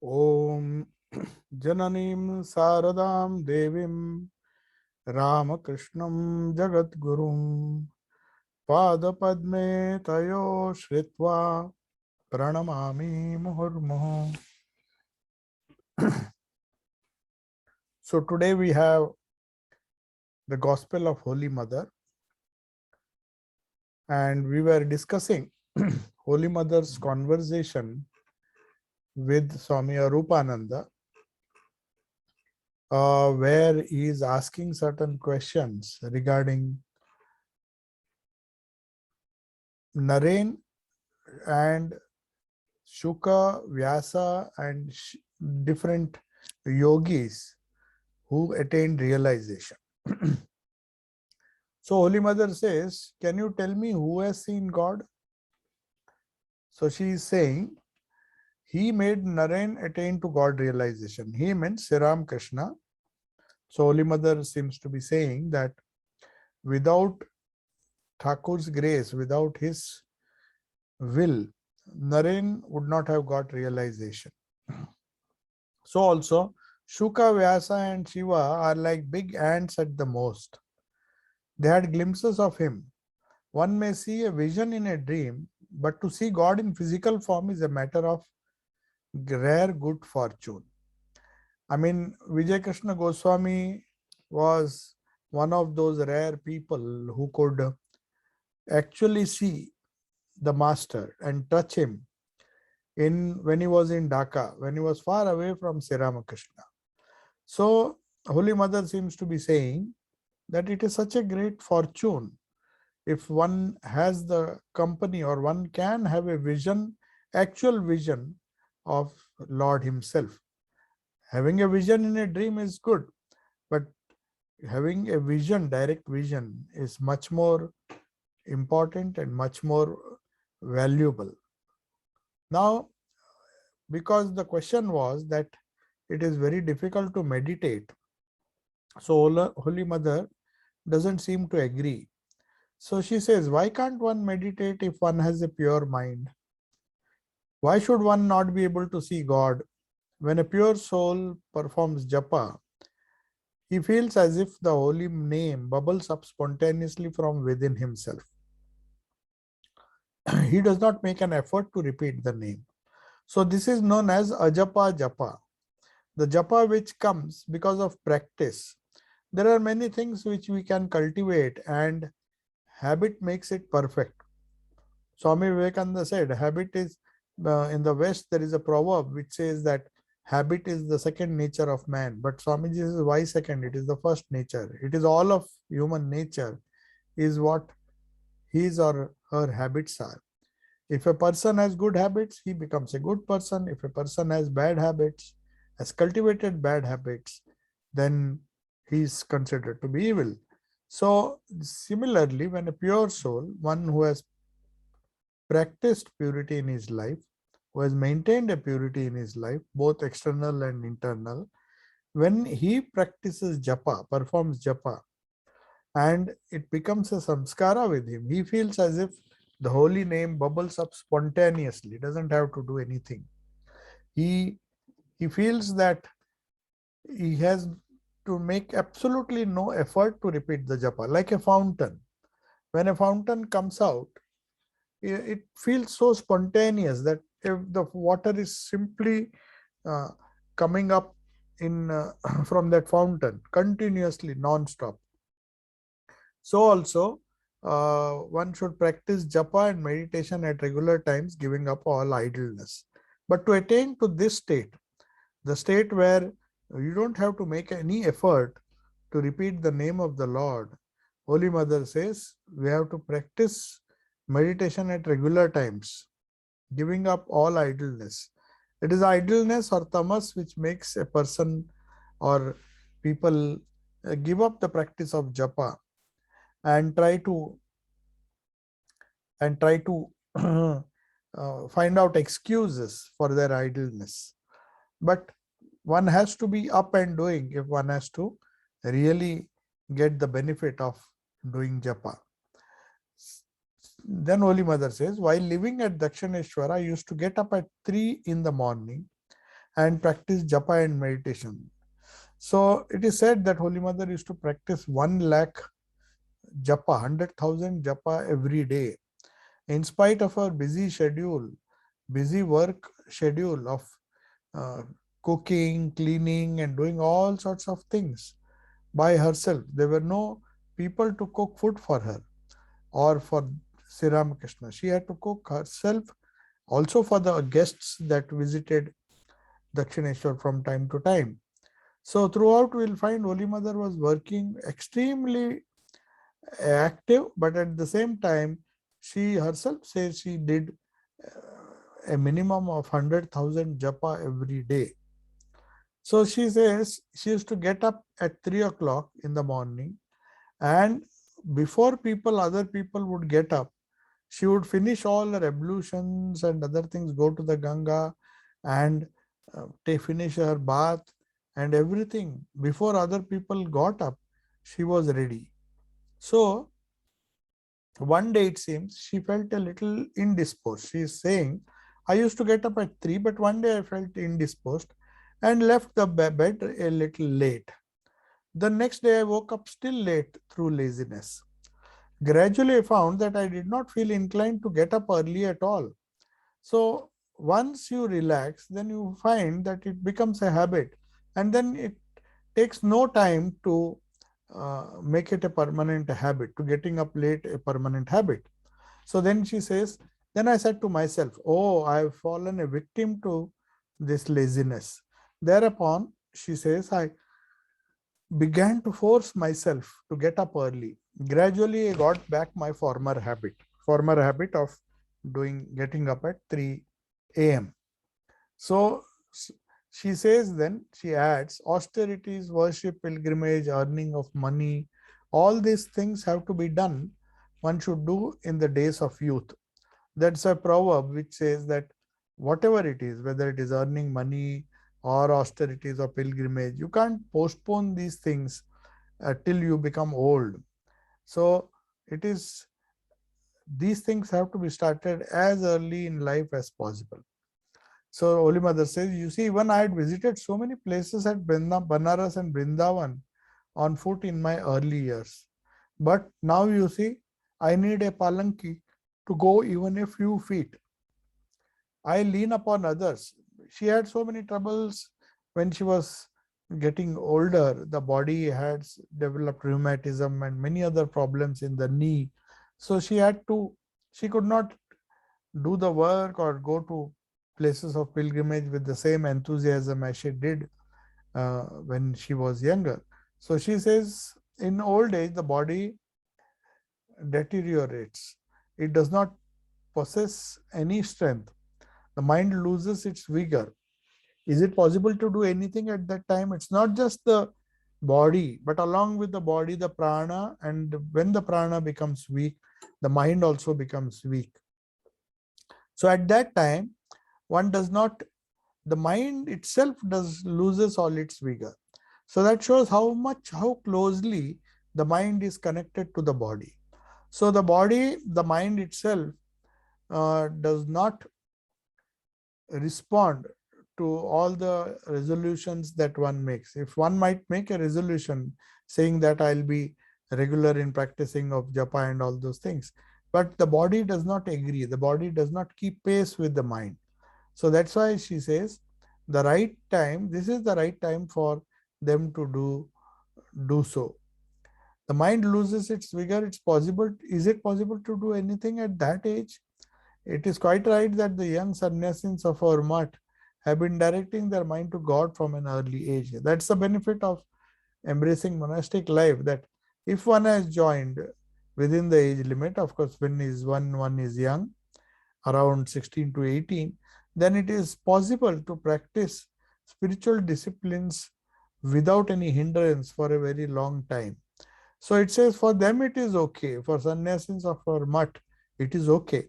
Om Jananim Saradam Devim Ramakrishnam Jagadgurum Padapadme Tayo Shritva Pranamami Muhurmuhu. So today we have the Gospel of Holy Mother, and we were discussing Holy Mother's conversation with Swami Arupananda, where he is asking certain questions regarding Naren and Shuka, Vyasa, and different yogis who attained realization. So Holy Mother says, can you tell me who has seen God? So she is saying, he made Naren attain to God realization. He meant Sri Ram Krishna. So Holy Mother seems to be saying that without Thakur's grace, without his will, Naren would not have got realization. So also, Shuka, Vyasa and Shiva are like big ants at the most. They had glimpses of him. One may see a vision in a dream, but to see God in physical form is a matter of rare good fortune. I mean, Vijay Krishna Goswami was one of those rare people who could actually see the master and touch him when he was in Dhaka, when he was far away from Sri Ramakrishna. So Holy Mother seems to be saying that it is such a great fortune if one has the company or one can have a vision, actual vision of Lord himself. Having a vision in a dream is good, but having a vision, direct vision, is much more important and much more valuable. Now, because the question was that it is very difficult to meditate, so Holy Mother doesn't seem to agree. So she says, why can't one meditate if one has a pure mind? Why should one not be able to see God? When a pure soul performs japa, he feels as if the holy name bubbles up spontaneously from within himself. He does not make an effort to repeat the name. So this is known as ajapa japa, the japa which comes because of practice. There are many things which we can cultivate, and habit makes it perfect. Swami Vivekananda said, habit is, in the West, there is a proverb which says that habit is the second nature of man. But Swamiji says, why second? It is the first nature. It is all of human nature, is what his or her habits are. If a person has good habits, he becomes a good person. If a person has bad habits, has cultivated bad habits, then he is considered to be evil. So similarly, when a pure soul, one who has practiced purity in his life, who has maintained a purity in his life, both external and internal, when he practices japa, performs japa, and it becomes a samskara with him, he feels as if the holy name bubbles up spontaneously, doesn't have to do anything. He he feels that he has to make absolutely no effort to repeat the japa, like a fountain. When a fountain comes out, it feels so spontaneous that if the water is simply uh, coming up in from that fountain continuously non-stop. So also one should practice japa and meditation at regular times, giving up all idleness. But to attain to this state, the state where you don't have to make any effort to repeat the name of the Lord, Holy Mother says we have to practice meditation at regular times, giving up all idleness. It is idleness or tamas which makes a person or people give up the practice of japa and try to find out excuses for their idleness. But one has to be up and doing if one has to really get the benefit of doing japa. Then Holy Mother says, while living at Dakshineshwar, I used to get up at 3 in the morning and practice japa and meditation. So it is said that Holy Mother used to practice 1 lakh japa, 100,000 japa every day. In spite of her busy schedule, busy work schedule of uh, cooking, cleaning, and doing all sorts of things by herself. There were no people to cook food for her or for Sri Ramakrishna. She had to cook herself, also for the guests that visited Dakshineshwar from time to time. So throughout we'll find Holy Mother was working extremely active, but at the same time, she herself says she did a minimum of 100,000 japa every day. So she says she used to get up at 3 o'clock in the morning, and before other people would get up, she would finish all her ablutions and other things, go to the Ganga and finish her bath and everything. Before other people got up, she was ready. So one day it seems she felt a little indisposed. She is saying, I used to get up at 3, but one day I felt indisposed and left the bed a little late. The next day I woke up still late through laziness. Gradually I found that I did not feel inclined to get up early at all. So once you relax, then you find that it becomes a habit, and then it takes no time to make it a permanent habit, to getting up late a permanent habit. So then she says, then I said to myself, oh, I have fallen a victim to this laziness. Thereupon, she says, I began to force myself to get up early. Gradually, I got back my former habit of getting up at 3 a.m. So she says, then she adds, austerities, worship, pilgrimage, earning of money, all these things have to be done. One should do in the days of youth. That's a proverb which says that whatever it is, whether it is earning money or austerities or pilgrimage, you can't postpone these things till you become old. So it is, these things have to be started as early in life as possible. So Holy Mother says, you see, when I had visited so many places at Banaras and Vrindavan on foot in my early years, but now you see, I need a palanki to go even a few feet. I lean upon others. She had so many troubles when she was getting older. The body had developed rheumatism and many other problems in the knee. So she could not do the work or go to places of pilgrimage with the same enthusiasm as she did when she was younger. So she says, in old age, the body deteriorates. It does not possess any strength. The mind loses its vigor. Is it possible to do anything at that time? It's not just the body, but along with the body, the prana, and when the prana becomes weak, the mind also becomes weak. So at that time, one does not, the mind itself loses all its vigor. So that shows how closely the mind is connected to the body. So the mind itself does not respond to all the resolutions that one makes. If one might make a resolution saying that I'll be regular in practicing of japa and all those things, but the body does not agree. The body does not keep pace with the mind. So that's why she says the right time, this is the right time for them to do so. The mind loses its vigor. It's possible. Is it possible to do anything at that age? It is quite right that the young sannyasins of our mutt have been directing their mind to God from an early age. That's the benefit of embracing monastic life, that if one has joined within the age limit, of course, when one is young, around 16 to 18, then it is possible to practice spiritual disciplines without any hindrance for a very long time. So it says for them it is okay. For sannyasins of our mutt, it is okay.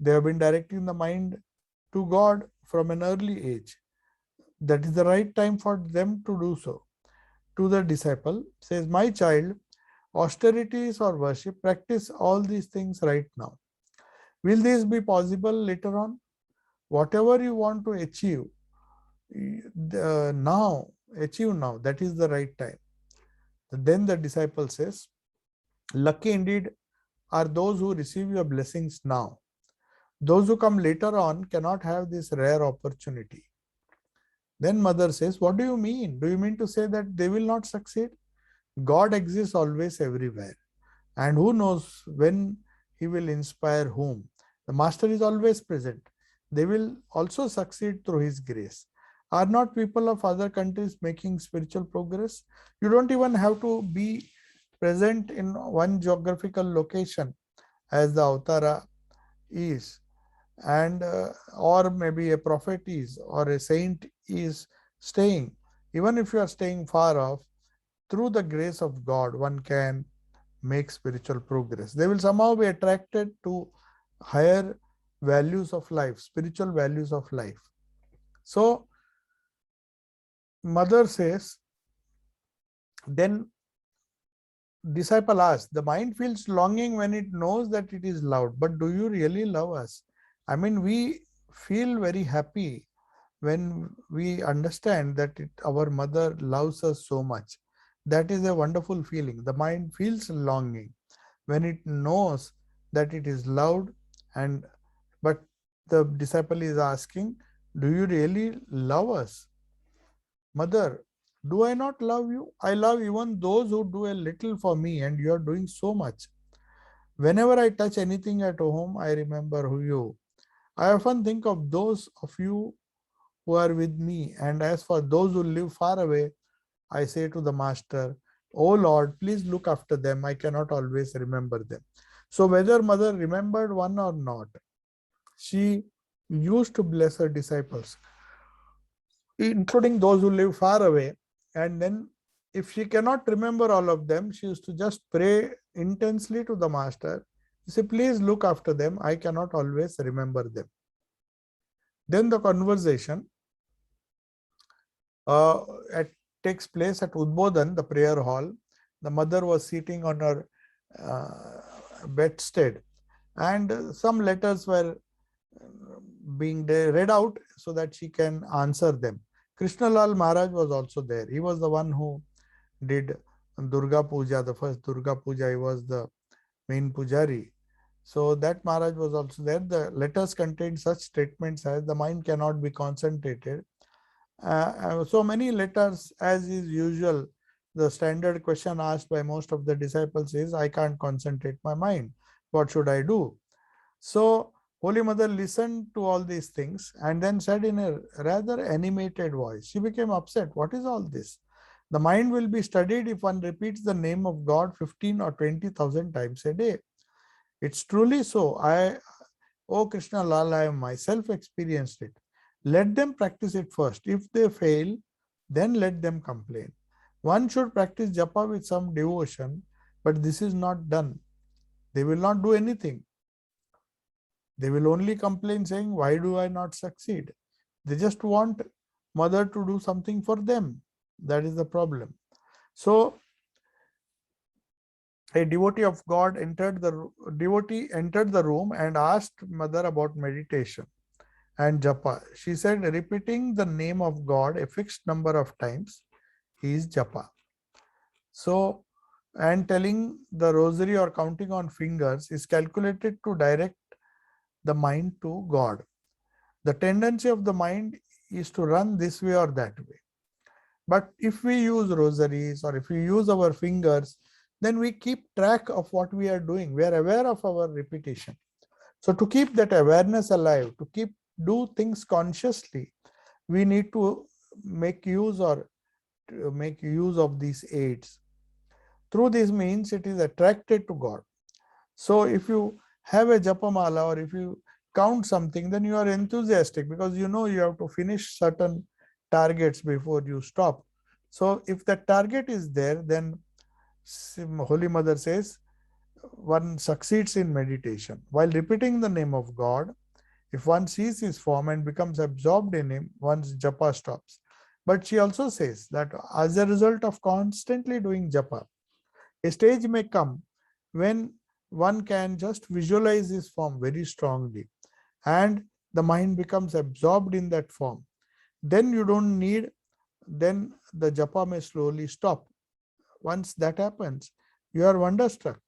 They have been directing the mind to God from an early age. That is the right time for them to do so. To the disciple, says, my child, austerities or worship, practice all these things right now. Will this be possible later on? Whatever you want to achieve, now, achieve now, that is the right time. Then the disciple says, lucky indeed are those who receive your blessings now. Those who come later on cannot have this rare opportunity. Then mother says, what do you mean? Do you mean to say that they will not succeed? God exists always everywhere. And who knows when he will inspire whom? The master is always present. They will also succeed through his grace. Are not people of other countries making spiritual progress? You don't even have to be present in one geographical location as the Avtara is, and or maybe a prophet is, or a saint is staying. Even if you are staying far off, through the grace of God, one can make spiritual progress. They will somehow be attracted to higher values of life, spiritual values of life. So, mother says, then disciple asks, the mind feels longing when it knows that it is loved, but do you really love us? I mean, we feel very happy when we understand that our mother loves us so much. That is a wonderful feeling. The mind feels longing when it knows that it is loved, and but the disciple is asking, do you really love us? Mother, do I not love you? I love even those who do a little for me, and you are doing so much. Whenever I touch anything at home, I remember you. I often think of those of you who are with me, and as for those who live far away, I say to the master, oh Lord, please look after them. I cannot always remember them. So whether mother remembered one or not, she used to bless her disciples, including those who live far away. And then if she cannot remember all of them, she used to just pray intensely to the master. Say, please look after them. I cannot always remember them. Then the conversation at takes place at Udbodhan, the prayer hall. The mother was sitting on her bedstead, and some letters were being read out so that she can answer them. Krishnalal Maharaj was also there. He was the one who did Durga Puja, the first Durga Puja. He was the main pujari. So that Maharaj was also there. The letters contained such statements as the mind cannot be concentrated. So many letters, as is usual. The standard question asked by most of the disciples is, I can't concentrate my mind. What should I do? So Holy Mother listened to all these things and then said in a rather animated voice, she became upset. What is all this? The mind will be studied if one repeats the name of God 15 or 20,000 times a day. It's truly so. Oh Krishna Lal, I have myself experienced it. Let them practice it first. If they fail, then let them complain. One should practice japa with some devotion, but this is not done. They will not do anything. They will only complain saying, why do I not succeed? They just want mother to do something for them. That is the problem. So a devotee of God entered the room and asked mother about meditation and japa. She said, repeating the name of God a fixed number of times is japa. So, and telling the rosary or counting on fingers is calculated to direct the mind to God. The tendency of the mind is to run this way or that way. But if we use rosaries or if we use our fingers, then we keep track of what we are doing. We are aware of our repetition. So to keep that awareness alive, to do things consciously, we need to make use of these aids. Through these means, it is attracted to God. So if you have a japamala or if you count something, then you are enthusiastic because you know you have to finish certain targets before you stop. So if that target is there, then Holy Mother says one succeeds in meditation. While repeating the name of God, if one sees his form and becomes absorbed in him, one's japa stops. But she also says that as a result of constantly doing japa, a stage may come when one can just visualize his form very strongly and the mind becomes absorbed in that form. then you don't need, then the japa may slowly stop. Once that happens, you are wonderstruck.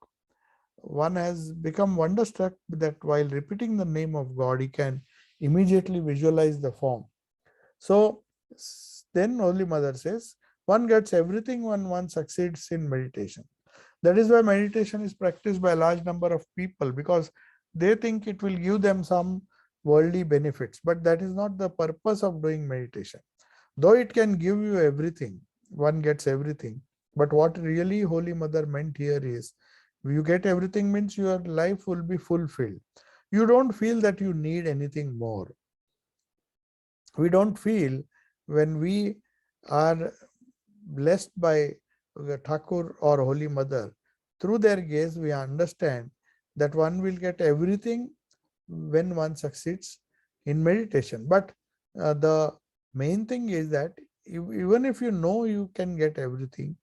One has become wonderstruck that while repeating the name of God, he can immediately visualize the form. So then Holy Mother says, one gets everything when one succeeds in meditation. That is why meditation is practiced by a large number of people, because they think it will give them some worldly benefits. But that is not the purpose of doing meditation. Though it can give you everything, one gets everything. But what really Holy Mother meant here is, you get everything means your life will be fulfilled. You don't feel that you need anything more. We don't feel, when we are blessed by the Thakur or Holy Mother, through their gaze we understand that one will get everything when one succeeds in meditation. But the main thing is that even if you know you can get everything,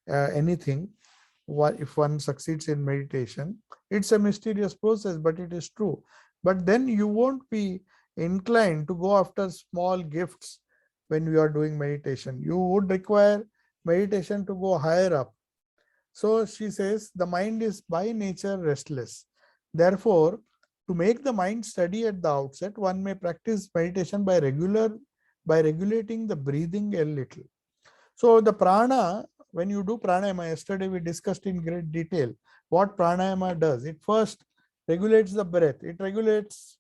anything, if one succeeds in meditation, it's a mysterious process, but it is true. But then you won't be inclined to go after small gifts when you are doing meditation. You would require meditation to go higher up. So she says the mind is by nature restless. Therefore, to make the mind steady at the outset, one may practice meditation by regulating the breathing a little. So the prana, when you do pranayama, yesterday we discussed in great detail what pranayama does. It first regulates the breath. It regulates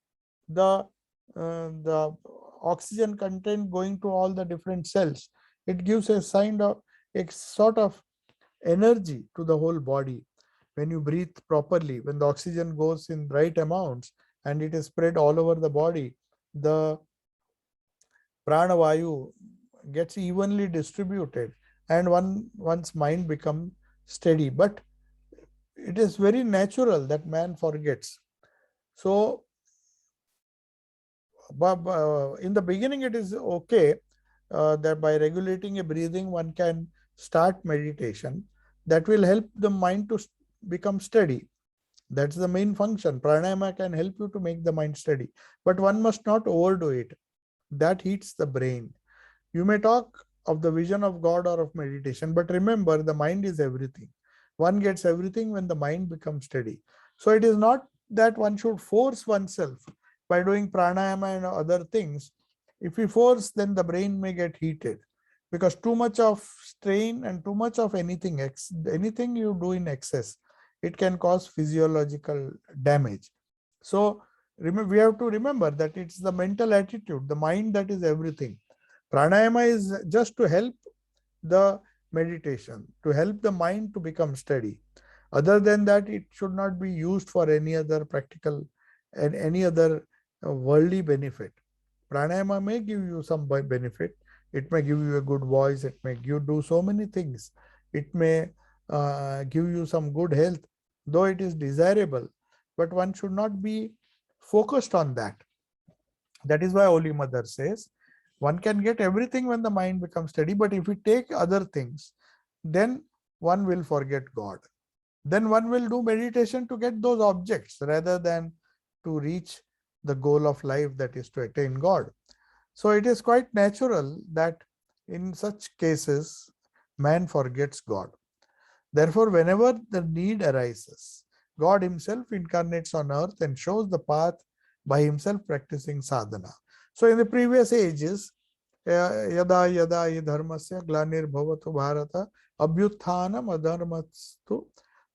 the oxygen content going to all the different cells. It gives a sort of energy to the whole body. When you breathe properly, when the oxygen goes in right amounts and it is spread all over the body, the pranavayu gets evenly distributed and one's mind becomes steady. But it is very natural that man forgets. So in the beginning it is okay that by regulating a breathing one can start meditation. That will help the mind to become steady. That's the main function. Pranayama can help you to make the mind steady, but one must not overdo it. That heats the brain. You may talk of the vision of God or of meditation, but remember, the mind is everything. One gets everything when the mind becomes steady. So it is not that one should force oneself by doing pranayama and other things. If we force, then the brain may get heated, because too much of strain and too much of anything you do in excess, it can cause physiological damage. So we have to remember that it's the mental attitude, the mind, that is everything. Pranayama is just to help the meditation, to help the mind to become steady. Other than that, it should not be used for any other practical and any other worldly benefit. Pranayama may give you some benefit. It may give you a good voice. It may do so many things. It may give you some good health, though it is desirable. But one should not be focused on that. That is why Holy Mother says, one can get everything when the mind becomes steady, but if we take other things, then one will forget God. Then one will do meditation to get those objects rather than to reach the goal of life, that is to attain God. So it is quite natural that in such cases, man forgets God. Therefore, whenever the need arises, God himself incarnates on earth and shows the path by himself practicing sadhana. So in the previous ages, yada yada hi dharmasya glanir bhavatu bharata abhyuthanam adharmastu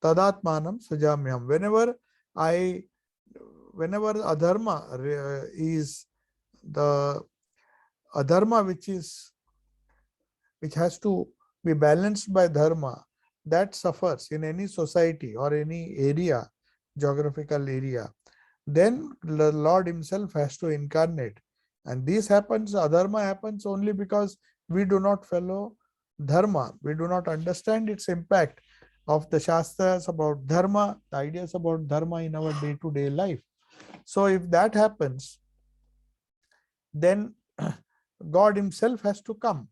tadatmanam sajamyam. Whenever adharma is the adharma which has to be balanced by dharma, that suffers in any society or any area, geographical area, then the Lord himself has to incarnate. And this happens, adharma happens only because we do not follow dharma. We do not understand its impact of the Shastras about dharma, the ideas about dharma in our day-to-day life. So if that happens, then God himself has to come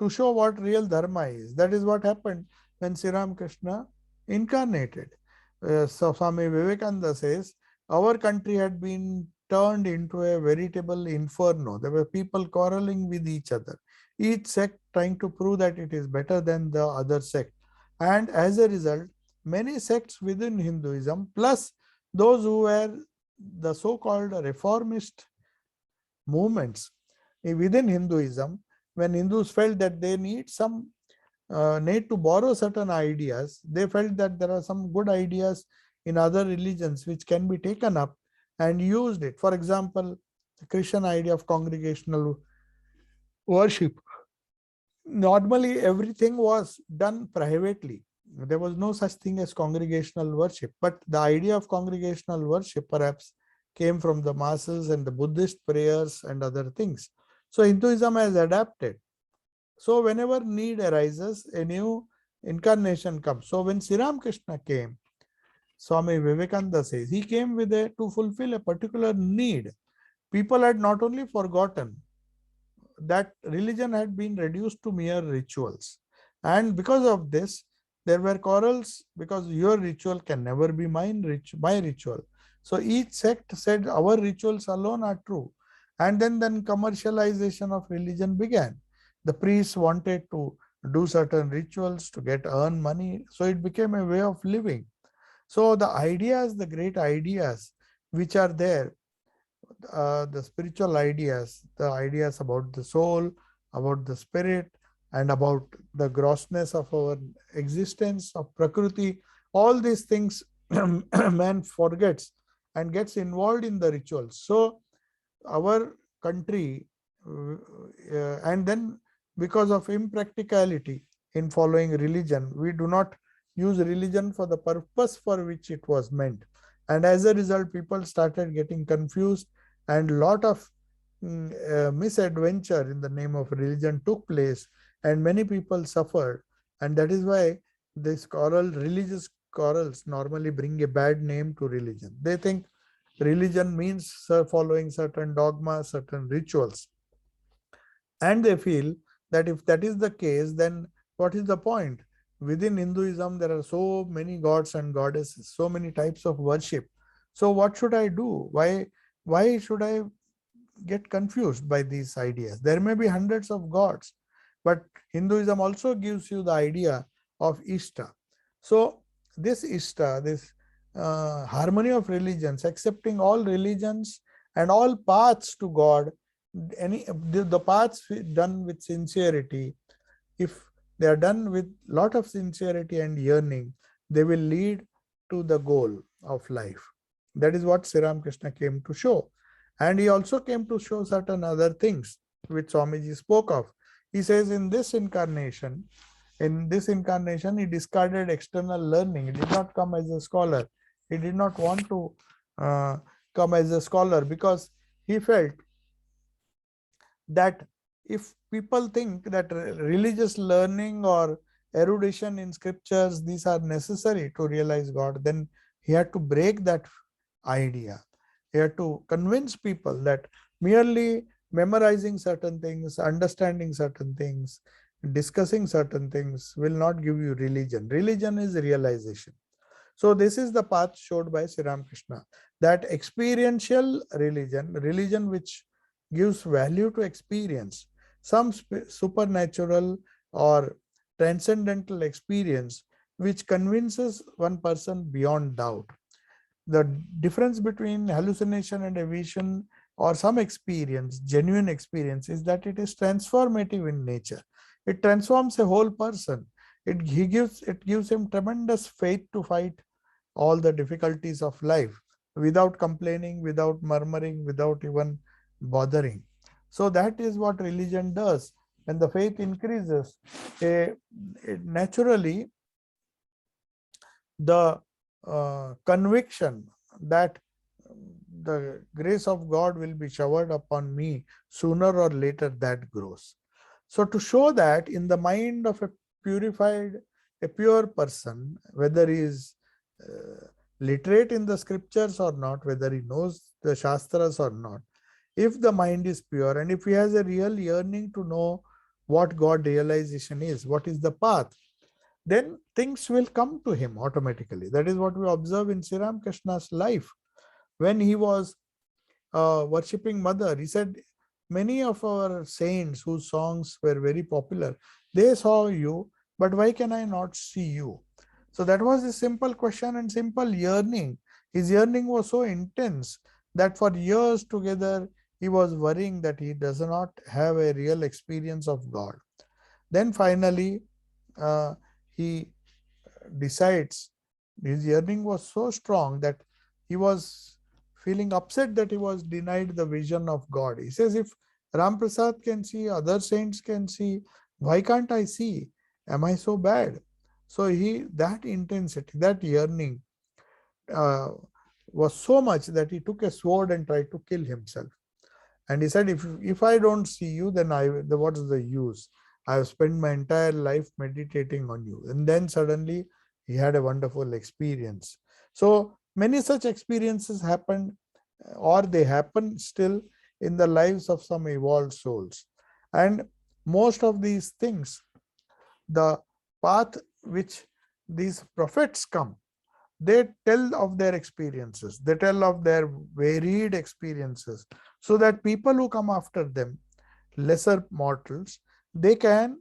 to show what real dharma is. That is what happened when Sri Ramakrishna incarnated. So Swami Vivekananda says, our country had been turned into a veritable inferno. There were people quarreling with each other, each sect trying to prove that it is better than the other sect. And as a result, many sects within Hinduism, plus those who were the so-called reformist movements within Hinduism, when Hindus felt that they need to borrow certain ideas, they felt that there are some good ideas in other religions which can be taken up and used it. For example, the Christian idea of congregational worship. Normally, everything was done privately. There was no such thing as congregational worship. But the idea of congregational worship perhaps came from the masses and the Buddhist prayers and other things. So Hinduism has adapted. So whenever need arises, a new incarnation comes. So when Sri Ramakrishna came, Swami Vivekananda says, he came to fulfill a particular need. People had not only forgotten that religion had been reduced to mere rituals. And because of this, there were quarrels because your ritual can never be my ritual. So each sect said our rituals alone are true. And then commercialization of religion began. The priests wanted to do certain rituals to earn money. So it became a way of living. So the ideas, the great ideas which are there, the spiritual ideas, the ideas about the soul, about the spirit, and about the grossness of our existence, of Prakriti, all these things man forgets and gets involved in the rituals. So our country, and then because of impracticality in following religion, we do not use religion for the purpose for which it was meant. And as a result, people started getting confused, and a lot of misadventure in the name of religion took place, and many people suffered. And that is why these religious quarrels normally bring a bad name to religion. They think religion means following certain dogmas, certain rituals. And they feel that if that is the case, then what is the point? Within Hinduism, there are so many gods and goddesses, so many types of worship. So what should I do? Why should I get confused by these ideas? There may be hundreds of gods, but Hinduism also gives you the idea of Ishta. So this Ishta, this harmony of religions, accepting all religions and all paths to God, the paths done with sincerity, if they are done with lot of sincerity and yearning, they will lead to the goal of life. That is what Sri Ramakrishna came to show. And he also came to show certain other things which Swamiji spoke of. He says in this incarnation, he discarded external learning. He did not come as a scholar. He did not want to come as a scholar because he felt that if people think that religious learning or erudition in scriptures, these are necessary to realize God, then he had to break that idea. He had to convince people that merely memorizing certain things, understanding certain things, discussing certain things will not give you religion. Religion is realization. So this is the path showed by Sri Ramakrishna, that experiential religion which gives value to experience, some supernatural or transcendental experience which convinces one person beyond doubt. The difference between hallucination and a vision or some experience, genuine experience, is that it is transformative in nature. It transforms a whole person. It gives him tremendous faith to fight all the difficulties of life without complaining, without murmuring, without even bothering. So that is what religion does. When the faith increases, naturally the conviction that the grace of God will be showered upon me sooner or later, that grows. So to show that in the mind of a pure person, whether he is literate in the scriptures or not, whether he knows the Shastras or not, if the mind is pure and if he has a real yearning to know what God realization is, what is the path, then things will come to him automatically. That is what we observe in Sri Ramakrishna's life. When he was worshipping mother. He said, many of our saints whose songs were very popular, they saw you, but why can I not see you? So that was a simple question and simple yearning. His yearning was so intense that for years together he was worrying that he does not have a real experience of God. Then finally, he decides. His yearning was so strong that he was feeling upset that he was denied the vision of God. He says, if Ram Prasad can see, other saints can see, why can't I see? Am I so bad? So that intensity, that yearning uh, was so much that he took a sword and tried to kill himself. And he said, if I don't see you, then what is the use? I have spent my entire life meditating on you. And then suddenly he had a wonderful experience. So many such experiences happened, or they happen still in the lives of some evolved souls. And most of these things, the path which these prophets come, they tell of their experiences, they tell of their varied experiences, so that people who come after them, lesser mortals, they can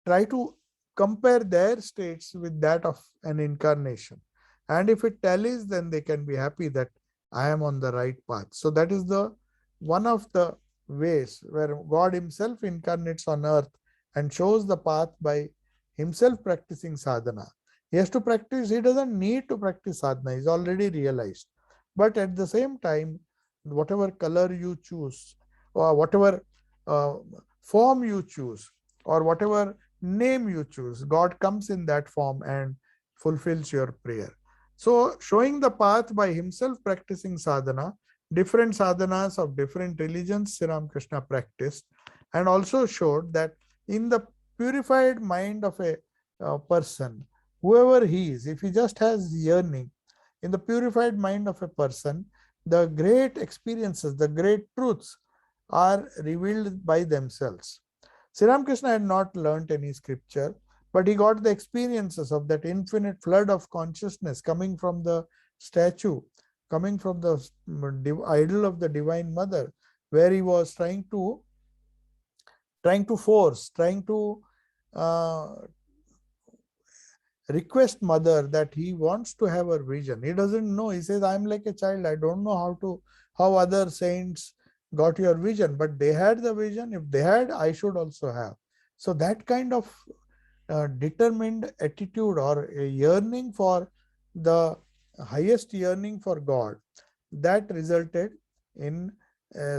try to compare their states with that of an incarnation. And if it tallies, then they can be happy that I am on the right path. So that is the one of the ways where God himself incarnates on earth and shows the path by himself practicing sadhana. He has to practice, he doesn't need to practice sadhana, he's already realized. But at the same time, whatever color you choose, or whatever uh, form you choose, or whatever name you choose, God comes in that form and fulfills your prayer. So, showing the path by himself practicing sadhana, different sadhanas of different religions Sri Ramakrishna practiced, and also showed that in the purified mind of a person, whoever he is, if he just has yearning, in the purified mind of a person, the great experiences, the great truths are revealed by themselves. Sri Ramakrishna had not learnt any scripture, but he got the experiences of that infinite flood of consciousness coming from the statue, coming from the idol of the Divine Mother, where he was trying to force, trying to uh, request mother that he wants to have her vision. He doesn't know. He says, I'm like a child. I don't know how other saints got your vision, but they had the vision. If they had, I should also have. So that kind of determined attitude, or a yearning for the highest yearning for God, that resulted in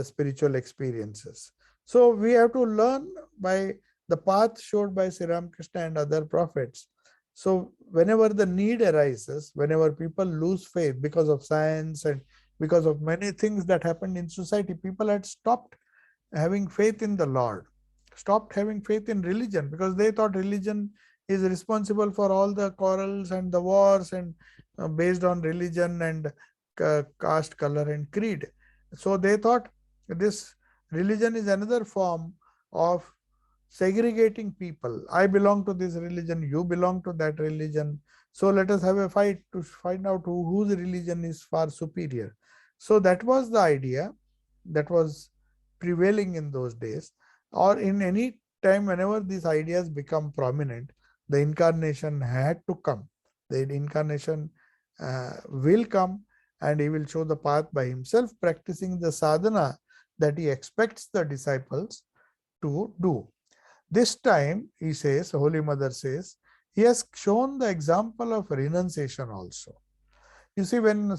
spiritual experiences. So we have to learn by the path showed by Sri Ramakrishna and other prophets. So whenever the need arises, whenever people lose faith because of science and because of many things that happened in society, people had stopped having faith in the Lord, stopped having faith in religion, because they thought religion is responsible for all the quarrels and the wars, and based on religion and caste, color, and creed. So they thought this religion is another form of segregating people. I belong to this religion, you belong to that religion. So let us have a fight to find out whose religion is far superior. So that was the idea that was prevailing in those days, or in any time whenever these ideas become prominent, the incarnation had to come. The incarnation will come, and he will show the path by himself practicing the sadhana that he expects the disciples to do. This time, he says, Holy Mother says, he has shown the example of renunciation also. You see, when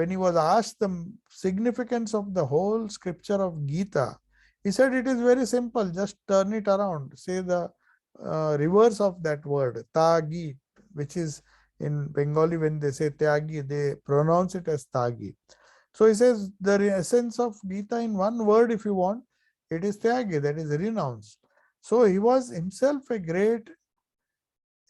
he was asked the significance of the whole scripture of Gita, he said it is very simple, just turn it around, say the reverse of that word, tagi, which is in Bengali when they say tyagi, they pronounce it as tagi. So he says the essence of Gita in one word, if you want, it is tyagi, that is renounce. So he was himself a great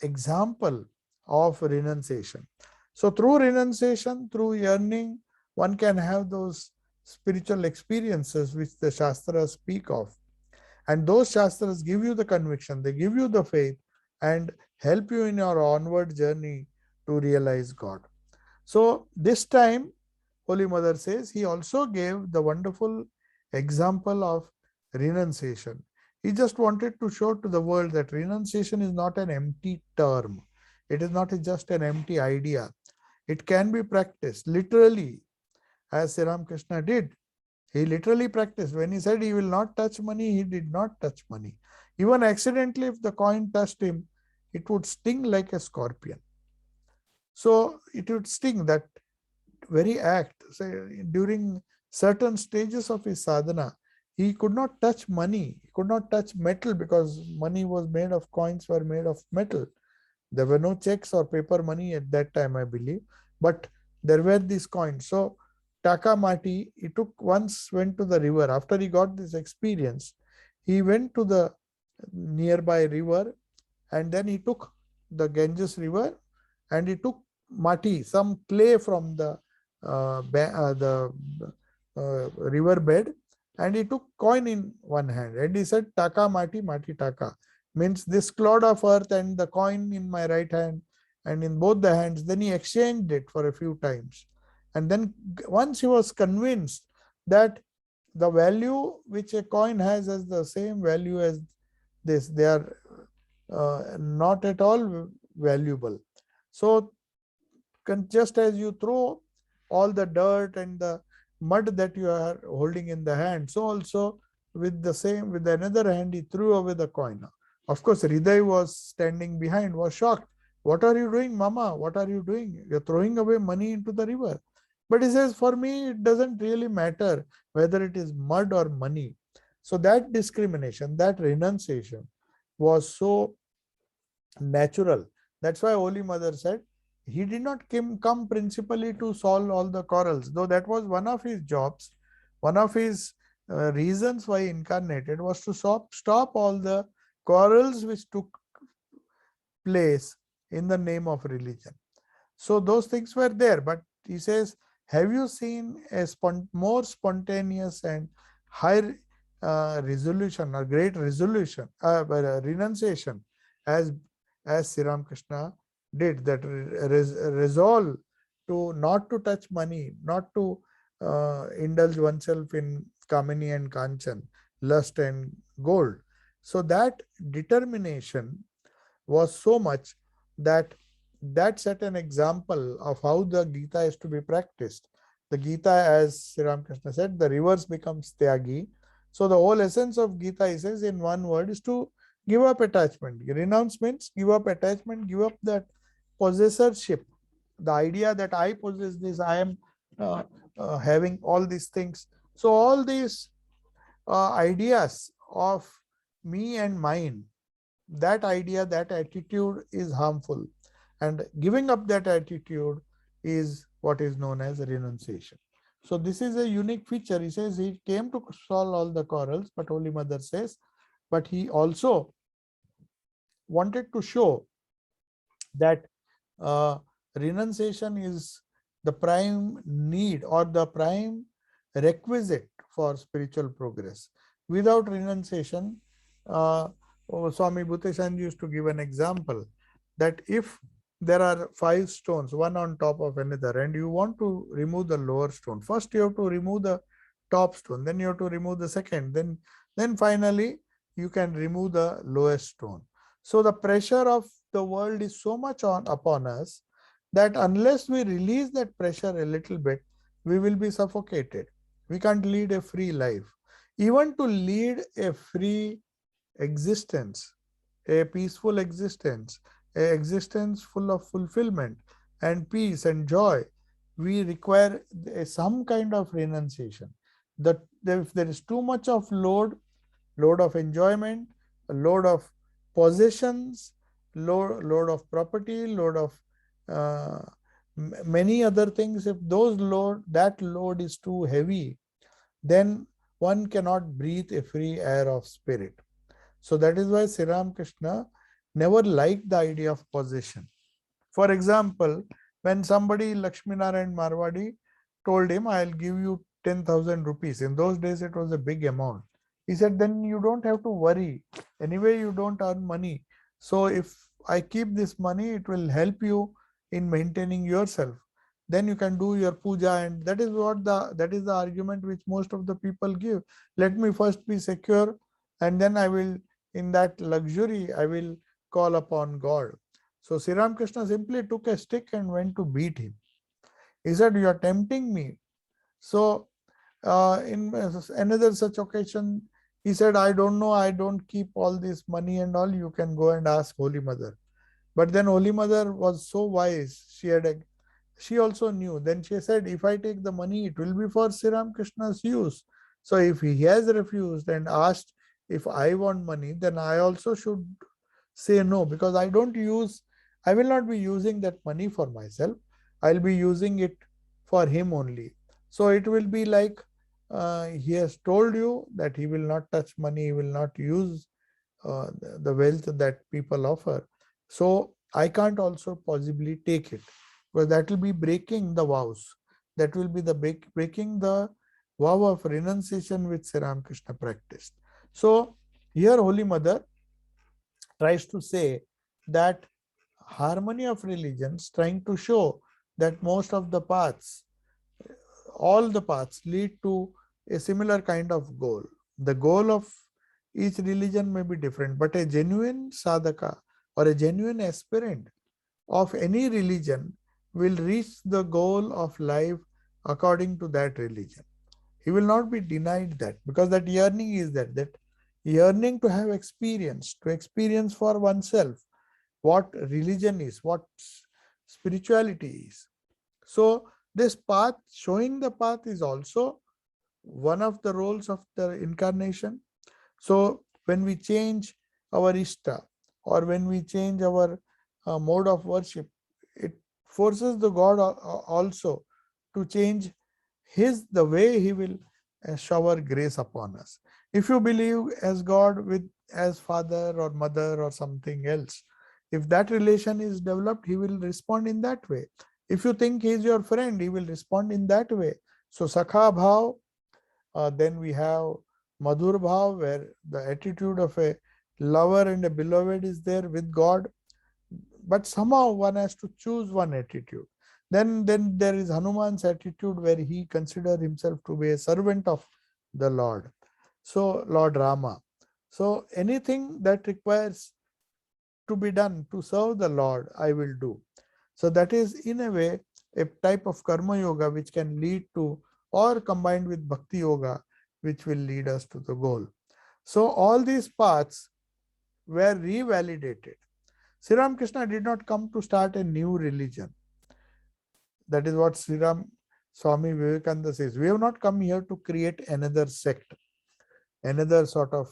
example of renunciation. So through renunciation, through yearning, one can have those spiritual experiences which the Shastras speak of. And those Shastras give you the conviction, they give you the faith, and help you in your onward journey to realize God. So this time, Holy Mother says he also gave the wonderful example of renunciation. He just wanted to show to the world that renunciation is not an empty term. It is not just an empty idea. It can be practiced literally, as Sri Ramakrishna did. He literally practiced. When he said he will not touch money, he did not touch money. Even accidentally, if the coin touched him, it would sting like a scorpion. So it would sting, that very act. So during certain stages of his sadhana, he could not touch money. He could not touch metal because money was made of, coins were made of metal. There were no checks or paper money at that time, I believe, but there were these coins. So Taka Mati, he went to the river. After he got this experience, he went to the nearby river, and then he took the Ganges river, and he took mati, some clay from the river bed, and he took coin in one hand, and he said, Taka Mati, Mati Taka, means this clod of earth and the coin in my right hand and in both the hands. Then he exchanged it for a few times, and then once he was convinced that the value which a coin has is the same value as this, they are not at all valuable. So just as you throw all the dirt and the mud that you are holding in the hand, so also with another hand, he threw away the coin. Of course, Hriday was standing behind, was shocked. What are you doing, Mama? What are you doing? You're throwing away money into the river. But he says, for me, it doesn't really matter whether it is mud or money. So that discrimination, that renunciation was so natural. That's why Holy Mother said he did not come principally to solve all the quarrels, though that was one of his jobs. One of his reasons why he incarnated was to stop all the quarrels which took place in the name of religion. So those things were there, but he says, have you seen a more spontaneous and high resolution or great resolution, renunciation, as Sri Ramakrishna did, that resolve to not to touch money, not to indulge oneself in kamini and kanchan, lust and gold. So that determination was so much that set an example of how the Gita is to be practiced. The Gita, as Sri Ramakrishna said, the reverse becomes tyagi. So the whole essence of Gita, he says in one word, is to give up attachment. Renounce means give up attachment, give up that possessorship, the idea that I possess this, I am having all these things. So all these ideas of me and mine, that idea, that attitude is harmful, and giving up that attitude is what is known as renunciation. So this is a unique feature. He says he came to solve all the quarrels, but Holy Mother says, but he also wanted to show that renunciation is the prime need or the prime requisite for spiritual progress. Without renunciation, Swami Bhuteshan used to give an example that if there are 5 stones, one on top of another, and you want to remove the lower stone, first you have to remove the top stone, then you have to remove the second, then finally you can remove the lowest stone. So the pressure of the world is so much upon us that unless we release that pressure a little bit, we will be suffocated. We can't lead a free life. Even to lead a free existence, a peaceful existence, an existence full of fulfillment and peace and joy, we require some kind of renunciation. That if there is too much of load of enjoyment, a load of possessions, load of property, load of uh, many other things, if that load is too heavy, then one cannot breathe a free air of spirit. So that is why Sri Ramakrishna never liked the idea of possession. For example, when somebody, Lakshminarayan Marwadi, told him, I'll give you 10,000 rupees. In those days, it was a big amount. He said, then you don't have to worry. Anyway, you don't earn money. So if I keep this money, it will help you in maintaining yourself. then you can do your puja. And that is the argument which most of the people give. Let me first be secure, and then I will, in that luxury, I will call upon God. So Sri Ramakrishna simply took a stick and went to beat him. He said, you are tempting me. So in another such occasion, he said, I don't know, I don't keep all this money and all, you can go and ask Holy Mother. But then Holy Mother was so wise, she also knew. Then she said, if I take the money, it will be for Sri Ramakrishna's use. So if he has refused and asked if I want money, then I also should say no, because I will not be using that money for myself. I'll be using it for him only. So it will be like he has told you that he will not touch money, he will not use the wealth that people offer. So I can't also possibly take it, because that will be breaking the vows. That will be the breaking the vow of renunciation which Sri Ramakrishna practiced. So here Holy Mother tries to say that harmony of religions, trying to show that most of the paths, all the paths lead to a similar kind of goal. The goal of each religion may be different, but a genuine sadhaka or a genuine aspirant of any religion will reach the goal of life according to that religion. He will not be denied that, because that yearning is that yearning to have experience, to experience for oneself what religion is, what spirituality is. So this path, showing the path, is also one of the roles of the incarnation. So when we change our Ishta, or when we change our mode of worship, it forces the God also to change the way he will shower grace upon us. If you believe as God as father or mother or something else, if that relation is developed, he will respond in that way. If you think he is your friend, he will respond in that way. So Sakha Bhav, then we have Madhur Bhav, where the attitude of a lover and a beloved is there with God. But somehow one has to choose one attitude. Then there is Hanuman's attitude, where he considers himself to be a servant of the Lord. So Lord Rama. So anything that requires to be done to serve the Lord, I will do. So that is in a way a type of karma yoga which can lead to, or combined with bhakti yoga, which will lead us to the goal. So all these paths were revalidated. Sri Ramakrishna did not come to start a new religion. That is what Sri Ram Swami Vivekananda says. We have not come here to create another sect, another sort of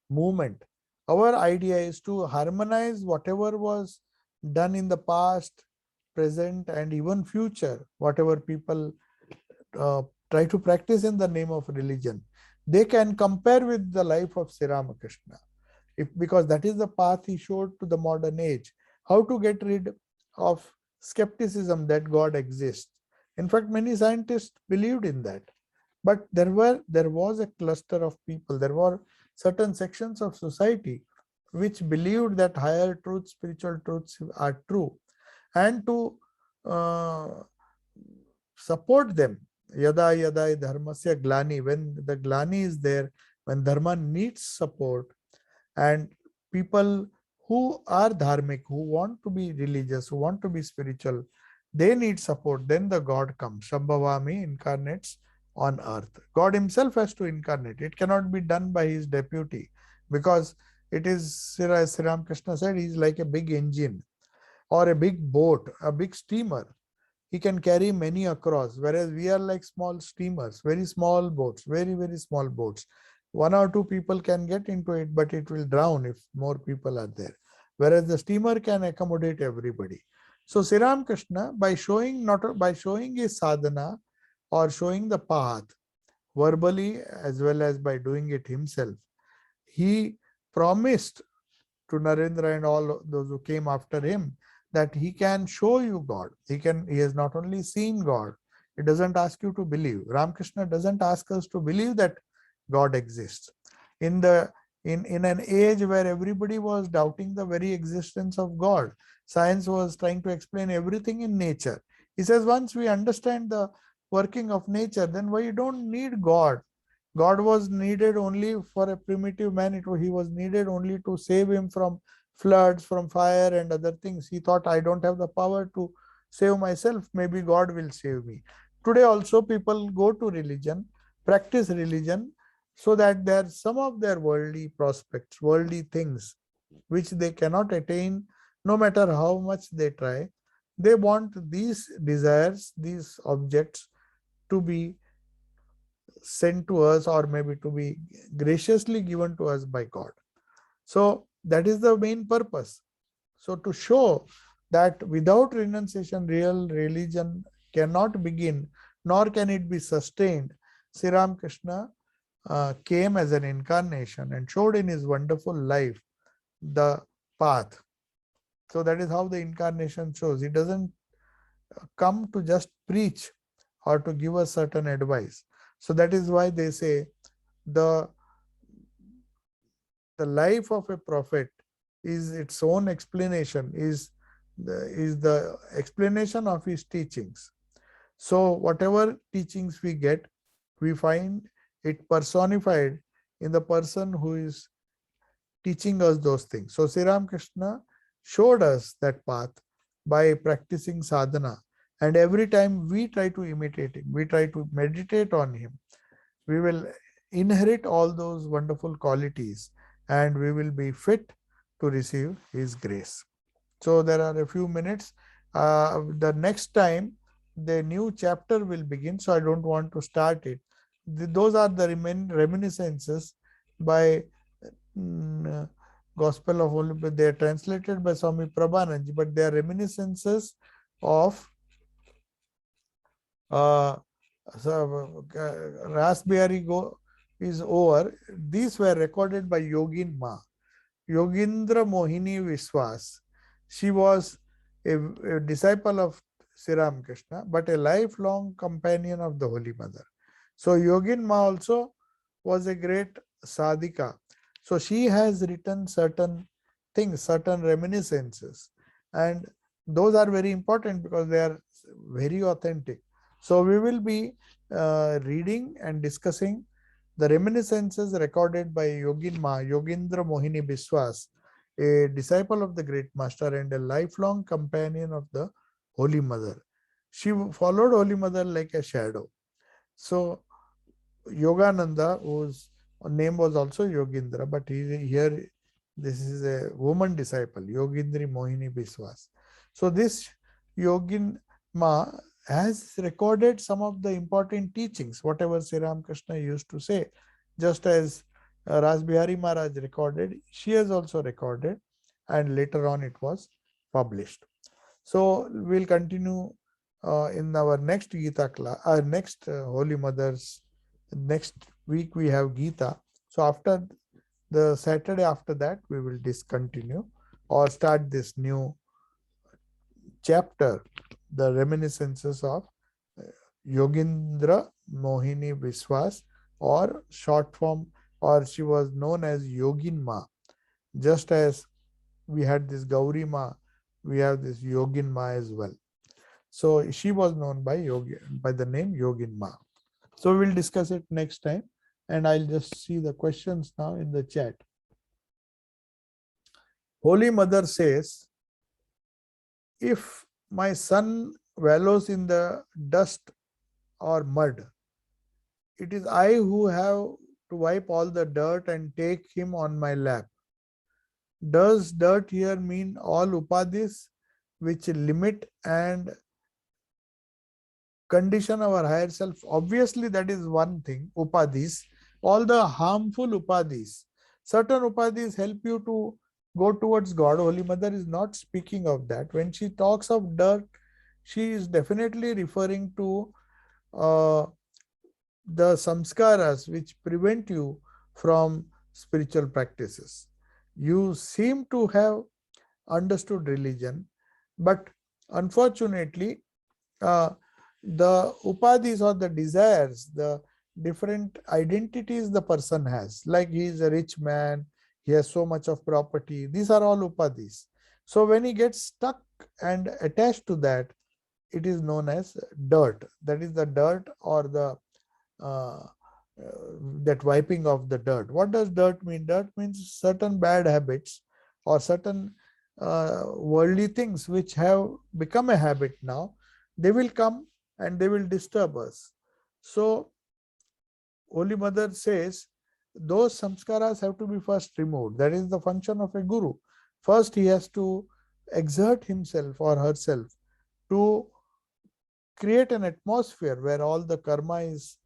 movement. Our idea is to harmonize whatever was done in the past, present, and even future, whatever people try to practice in the name of religion. They can compare with the life of Sri Ramakrishna, because that is the path he showed to the modern age, how to get rid of skepticism that God exists. In fact, many scientists believed in that. But there was a cluster of people, there were certain sections of society which believed that higher truths, spiritual truths are true. And to support them, yada yada dharmasya glani, when the glani is there, when dharma needs support, and people who are dharmic, who want to be religious, who want to be spiritual, they need support, then the God comes. Shambhavami incarnates on earth. God himself has to incarnate. It cannot be done by his deputy, because it is, Sri Ramakrishna said, he is like a big engine or a big boat, a big steamer. He can carry many across, whereas we are like small steamers, very small boats, very, very small boats. One or two people can get into it, but it will drown if more people are there. Whereas the steamer can accommodate everybody. So Sri Ramakrishna, by showing his sadhana or showing the path verbally as well as by doing it himself, he promised to Narendra and all those who came after him that he can show you God. He has not only seen God, he doesn't ask you to believe. Ramakrishna doesn't ask us to believe that God exists. In an age where everybody was doubting the very existence of God, science was trying to explain everything in nature. He says, once we understand the working of nature, then why you don't need God. God was needed only for a primitive man. He was needed only to save him from floods, from fire and other things. He thought, I don't have the power to save myself. Maybe God will save me. Today also people go to religion, practice religion, so that some of their worldly prospects, worldly things, which they cannot attain no matter how much they try. They want these desires, these objects to be sent to us, or maybe to be graciously given to us by God. So that is the main purpose. So to show that without renunciation, real religion cannot begin, nor can it be sustained, Sri Ramakrishna came as an incarnation and showed in his wonderful life the path. So that is how the incarnation shows. He doesn't come to just preach or to give us certain advice. So that is why they say the life of a prophet is its own explanation, is the explanation of his teachings. So whatever teachings we get, we find it personified in the person who is teaching us those things. So Sri Ramakrishna showed us that path by practicing sadhana. And every time we try to imitate him, we try to meditate on him, we will inherit all those wonderful qualities and we will be fit to receive his grace. So there are a few minutes. The next time the new chapter will begin, so I don't want to start it. Those are the reminiscences by Gospel of Holy. They are translated by Swami Prabhananji, but they are reminiscences of Ras Bihari Go is over. These were recorded by Yogin Ma. Yogindra Mohini Viswas. She was a disciple of Sri Ramakrishna, but a lifelong companion of the Holy Mother. So Yogin Ma also was a great sadhika. So she has written certain things, certain reminiscences, and those are very important because they are very authentic. So we will be reading and discussing the reminiscences recorded by Yogin Ma, Yogindra Mohini Biswas, a disciple of the great master and a lifelong companion of the Holy Mother. She followed Holy Mother like a shadow. So Yogananda, whose name was also Yogindra, but here this is a woman disciple, Yogindri Mohini Biswas. So this Yogin Ma has recorded some of the important teachings, whatever Sri Ramakrishna used to say, just as Ras Bihari Maharaj recorded, she has also recorded, and later on it was published. So we'll continue in our next Gita class, next Holy Mother's. Next week we have Gita. So after the Saturday after that, we will discontinue or start this new chapter, the reminiscences of Yogindra Mohini Biswas, or short form, or she was known as Yogin Ma. Just as we had this Gauri Ma, we have this Yogin Ma as well. So she was known by the name Yogin Ma. So we'll discuss it next time, and I'll just see the questions now in the chat. Holy Mother says, if my son wallows in the dust or mud, it is I who have to wipe all the dirt and take him on my lap. Does dirt here mean all upadhis which limit and condition our higher self? Obviously, that is one thing, upadhis. All the harmful upadhis. Certain upadhis help you to go towards God. Holy Mother is not speaking of that. When she talks of dirt, she is definitely referring to the samskaras which prevent you from spiritual practices. You seem to have understood religion, but unfortunately, the upadhis or the desires, the different identities the person has, like he is a rich man, he has so much of property, these are all upadhis. So when he gets stuck and attached to that, it is known as dirt. That is the dirt or the uh, that wiping of the dirt. What does dirt mean? Dirt means certain bad habits or certain worldly things which have become a habit now. They will come and they will disturb us. So Holy Mother says those samskaras have to be first removed. That is the function of a guru. First, he has to exert himself or herself to create an atmosphere where all the karma is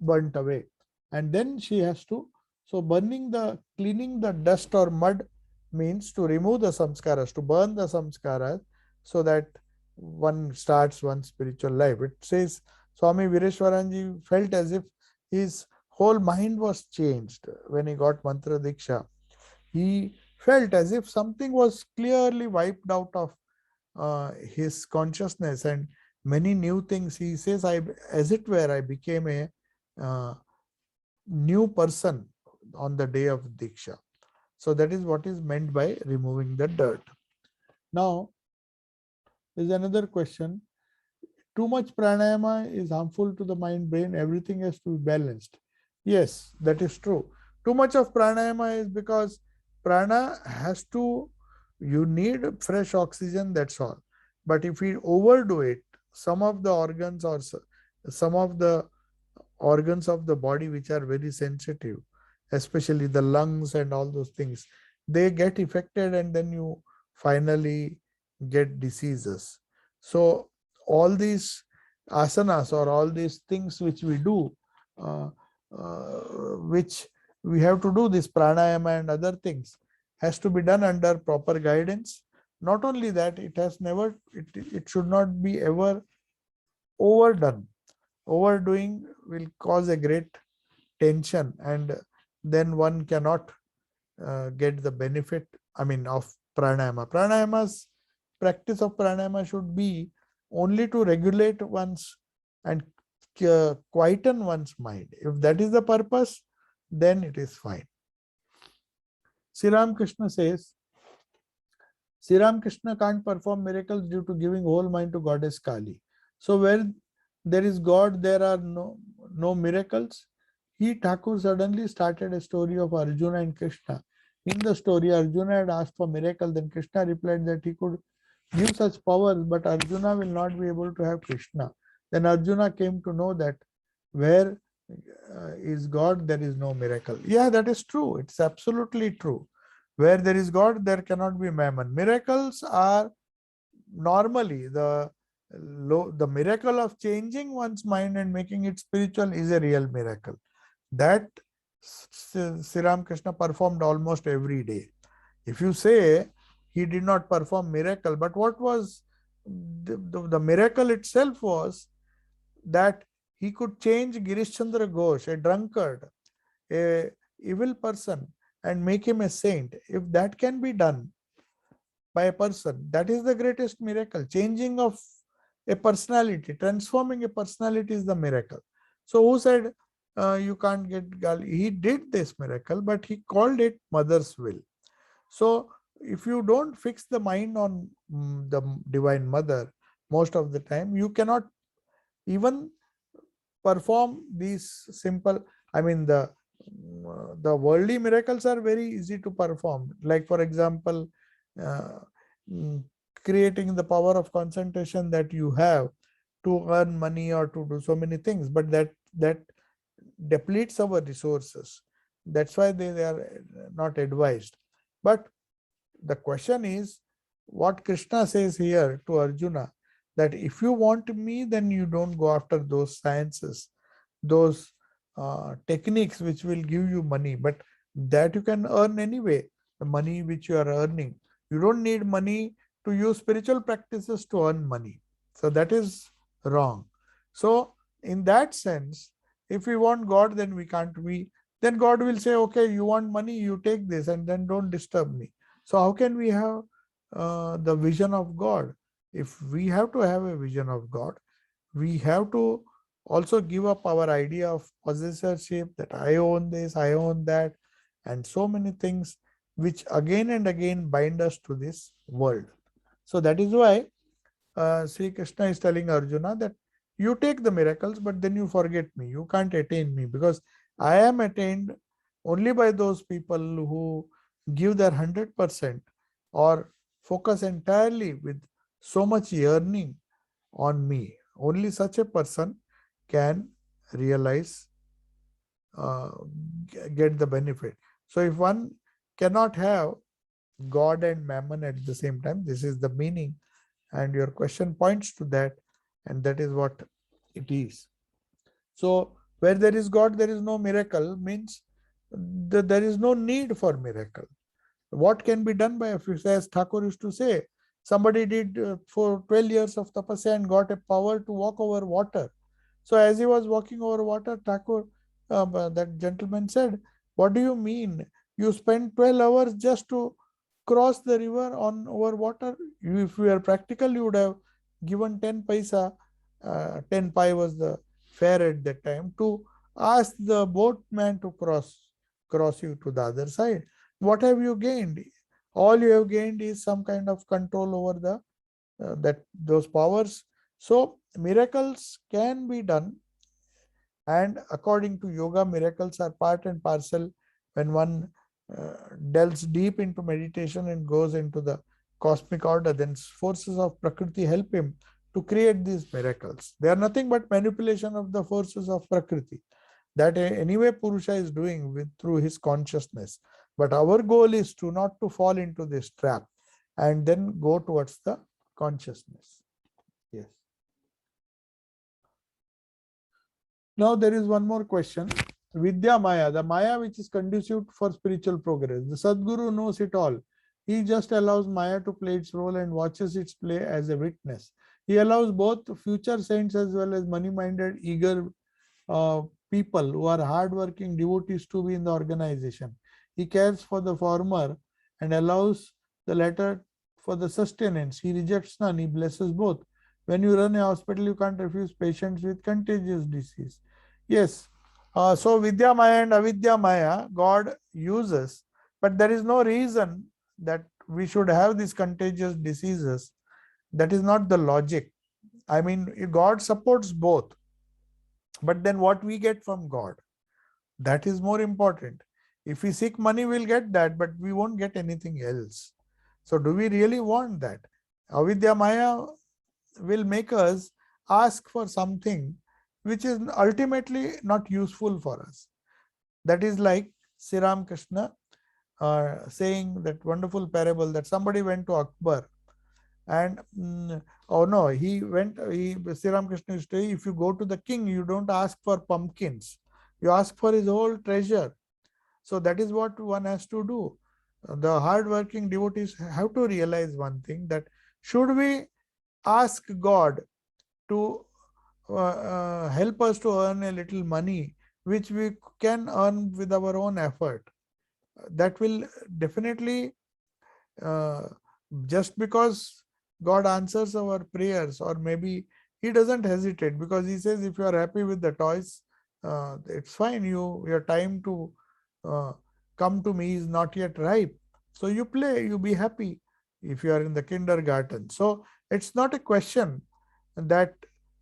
burnt away, and then she has to, so cleaning the dust or mud means to remove the samskaras, to burn the samskaras, so that one starts one's spiritual life. It says Swami Vireshwaranji felt as if his whole mind was changed when he got mantra diksha. He felt as if something was clearly wiped out of his consciousness, and many new things. He says, I, as it were, I became a uh, new person on the day of Diksha. So that is what is meant by removing the dirt. Now, there is another question. Too much pranayama is harmful to the mind brain. Everything has to be balanced. Yes, that is true. Too much of pranayama is because prana has to, you need fresh oxygen, that's all. But if we overdo it, some of the organs or some of the organs of the body which are very sensitive, especially the lungs and all those things, they get affected and then you finally get diseases. So all these asanas or all these things which we do, uh, which we have to do, this pranayama and other things, has to be done under proper guidance. Not only that, it should not be ever overdone. Overdoing will cause a great tension, and then one cannot get the benefit, of pranayama. Practice of pranayama should be only to regulate one's and quieten one's mind. If that is the purpose, then it is fine. Sri Ramakrishna says, Sri Ramakrishna can't perform miracles due to giving whole mind to goddess Kali. So where there is God, there are no miracles. He, Thakur, suddenly started a story of Arjuna and Krishna. In the story, Arjuna had asked for miracle, then Krishna replied that he could give such powers, but Arjuna will not be able to have Krishna. Then Arjuna came to know that where is God, there is no miracle. Yeah, that is true. It's absolutely true. Where there is God, there cannot be mammon. Miracles are normally the miracle of changing one's mind and making it spiritual is a real miracle. That Sri Ramakrishna performed almost every day. If you say he did not perform miracle, but what was the miracle itself was that he could change Girish Chandra Ghosh, a drunkard, a evil person, and make him a saint. If that can be done by a person, that is the greatest miracle. Changing of a personality, transforming a personality is the miracle. So who said you can't get Gali? He did this miracle, but he called it mother's will. So if you don't fix the mind on the Divine Mother, most of the time you cannot even perform these simple, the worldly miracles are very easy to perform. Like for example, uh, creating the power of concentration that you have to earn money or to do so many things, but that depletes our resources. That's why they are not advised. But the question is what Krishna says here to Arjuna, that if you want me, then you don't go after those sciences, those techniques which will give you money, but that you can earn anyway, the money which you are earning. You don't need money to use spiritual practices to earn money. So that is wrong. So in that sense, if we want God, then then God will say, okay, you want money, you take this and then don't disturb me. So how can we have the vision of God? If we have to have a vision of God, we have to also give up our idea of possessorship, that I own this, I own that, and so many things which again and again bind us to this world. So that is why Sri Krishna is telling Arjuna that you take the miracles, but then you forget me. You can't attain me because I am attained only by those people who give their 100% or focus entirely with so much yearning on me. Only such a person can realize, uh, get the benefit. So if one cannot have God and mammon at the same time, this is the meaning, and your question points to that, and that is what it is. So where there is God, there is no miracle, means that there is no need for miracle. What can be done by a fish? As Thakur used to say, somebody did for 12 years of tapasya and got a power to walk over water. So as he was walking over water, Thakur, that gentleman said, what do you mean? You spent 12 hours just to cross the river on over water? If you were practical, you would have given 10 paisa, 10 pi was the fare at that time, to ask the boatman to cross you to the other side. What have you gained? All you have gained is some kind of control over the those powers. So miracles can be done, and according to yoga, miracles are part and parcel. When one delves deep into meditation and goes into the cosmic order, then forces of Prakriti help him to create these miracles. They are nothing but manipulation of the forces of Prakriti that anyway Purusha is doing through his consciousness. But our goal is to not to fall into this trap and then go towards the consciousness. Yes. Now there is one more question. Vidya Maya, the Maya which is conducive for spiritual progress. The Sadguru knows it all. He just allows Maya to play its role and watches its play as a witness. He allows both future saints as well as money-minded, eager people who are hardworking devotees to be in the organization. He cares for the former and allows the latter for the sustenance. He rejects none, he blesses both. When you run a hospital, you can't refuse patients with contagious disease. Yes. So Vidya Maya and Avidya Maya, God uses, but there is no reason that we should have these contagious diseases. That is not the logic. I mean, God supports both. But then what we get from God, that is more important. If we seek money, we'll get that, but we won't get anything else. So do we really want that? Avidya Maya will make us ask for something which is ultimately not useful for us. That is like Sri Ram Krishna saying that wonderful parable that somebody went to Akbar and oh no, Sri Ram Krishna used to say, if you go to the king, you don't ask for pumpkins, you ask for his whole treasure. So that is what one has to do. The hard-working devotees have to realize one thing, that should we ask God to help us to earn a little money, which we can earn with our own effort, that will definitely, uh, just because God answers our prayers, or maybe he doesn't hesitate, because he says, if you are happy with the toys, it's fine. Your time to uh, come to me is not yet ripe. So you play, you be happy if you are in the kindergarten. So it's not a question that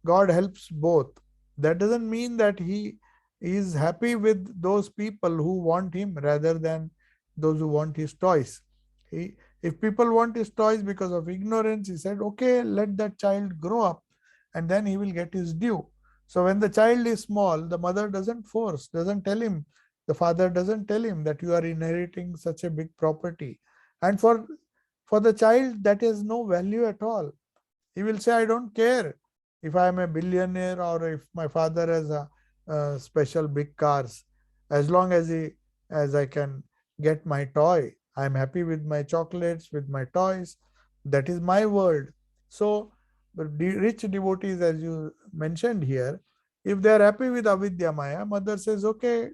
God helps both. That doesn't mean that he is happy with those people who want him rather than those who want his toys. If people want his toys because of ignorance, he said, okay, let that child grow up and then he will get his due. So when the child is small, the mother doesn't force, doesn't tell him, the father doesn't tell him that you are inheriting such a big property. And for the child, that has no value at all. He will say, I don't care if I am a billionaire or if my father has a special big cars. As long as I can get my toy, I am happy with my chocolates, with my toys. That is my world. So the rich devotees, as you mentioned here, if they are happy with Avidya Maya, mother says, okay,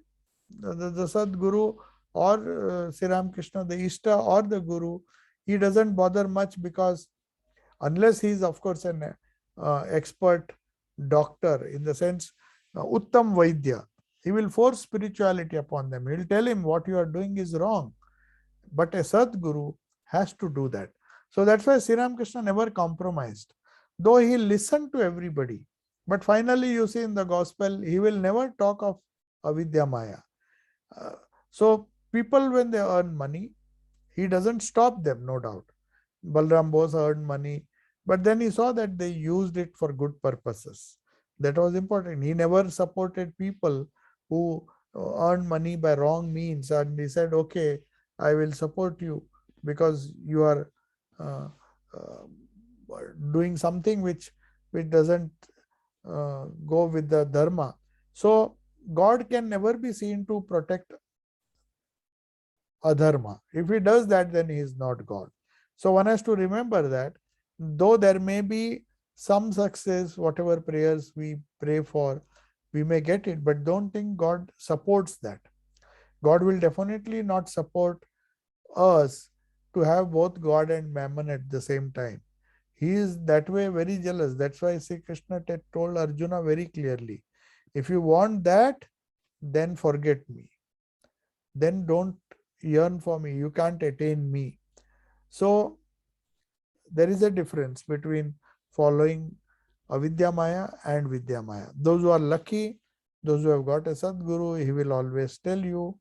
the Sadguru or Sri Ram Krishna, the Ishta or the Guru, he doesn't bother much, because unless he is of course an expert doctor, in the sense Uttam Vaidya, he will force spirituality upon them. He will tell him what you are doing is wrong. But a Sadguru has to do that. So that's why Sri Ram Krishna never compromised. though he listened to everybody. But finally, you see in the gospel, he will never talk of avidya maya. Uh, so people, when they earn money, he doesn't stop them, no doubt. Balram Bose earned money, but then he saw that they used it for good purposes. That was important. He never supported people who earned money by wrong means, and he said, "Okay, I will support you because you are uh, uh, doing something which doesn't go with the dharma." So God can never be seen to protect adharma. If he does that, then he is not God. So one has to remember that though there may be some success, whatever prayers we pray for, we may get it, but don't think God supports that. God will definitely not support us to have both God and Mammon at the same time. He is that way very jealous. That's why Sri Krishna told Arjuna very clearly, if you want that, then forget me. Then don't yearn for me. You can't attain me. So there is a difference between following avidya maya and vidya maya. Those who are lucky, those who have got a sadguru, he will always tell you.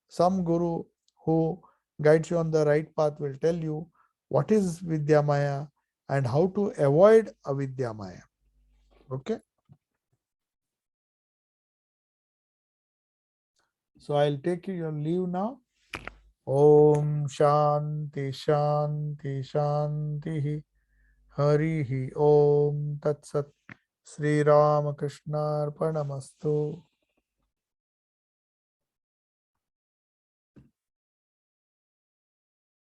Some guru who guides you on the right path will tell you what is vidya maya and how to avoid avidya maya. Okay. So I'll take your leave now. Om Shanti Shanti Shanti. Harihi Om Tat Sat. Sri Ramakrishna Arpanamastu.